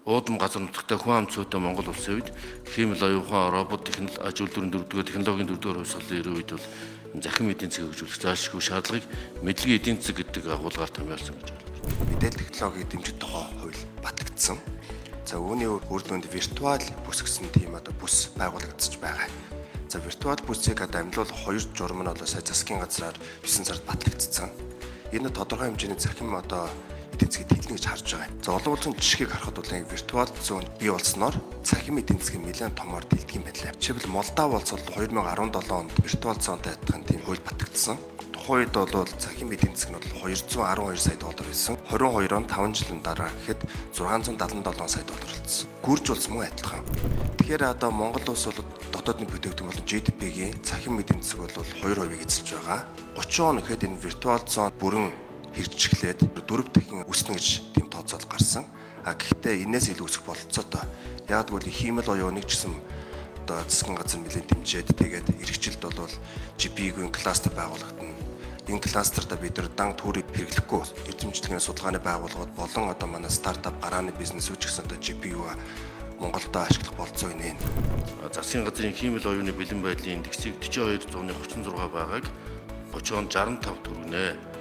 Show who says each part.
Speaker 1: уудам газар нутагтай хүн амцуутай Монгол улсын үед химэл оюухан робот аж үйлдвэрийн дөрөвдүгээр технологийн дөрөвдүгээр хувьсгалын ирэх үед бол захин эдийн засгийг хөгжүүлэх заашгүй шаардлагыг мэдлэгийн эдийн засаг гэдэг агуулгаар томьёолсон гэж байна.
Speaker 2: Мэдээлэл технологийн дэмжих тухай хууль батлагдсан. За үүний үр дүнд виртуал бүс гэсэн тийм бүс байгуулагдаж байгаа. За виртуал бүсийг дамжуулах хоёр журам нь сая засгийн газраар 9 сард батлагдсан. Энэ тодорхой хэмжээний захин эдийн засгийг тэлнэ гэж харж байгаа. За олон улсын жишгийг харахад бол виртуал зон бий болсноор захин эдийн засгийн нэлээд томоор дэлдэг юм байна. Жишээлбэл Молдов улс бол 2017 онд виртуал зонтой адилхан тийм хууль батлагдсан. Тухайн үед бол захин эдийн засаг нь 212 сая доллар байсан. 22 он 5 жилийн дараа гэхэд 677 сая доллар болсон. Гүрж улс мөн адилхан. Тэгэхээр Монгол улс бол дотоодны бүтээгдэхүүн болон GDP-гийн захин эдийн засаг бол 2% эзэлж байгаа. 30 он гэхэд энэ виртуал зон бүрэн хэрэгжихлээд 4 дахин өснө гэж тийм тооцоол гарсан. Гэхдээ энээс илүү өсөх бололцоотой. Яг бол хиймэл оюу нэг ч гэсэн засгийн газар нэлээд дэмжиж тэгээд эрхчлэлд бол GPU-гийн кластер байгуулагдана. Энэ кластерт бид нар дан төрийг хэрэглэхгүй эрдэмтдийн судалгааны байгууллагууд болон манай стартап гарааны бизнесүүд ч гэсэн GPU Монголд ашиглах болцоо инээ.
Speaker 1: Засгийн газрын хиймэл оюуны бэлэн байдлын индексийг 42.36 байгааг 30 он 65 төгрөгнэ.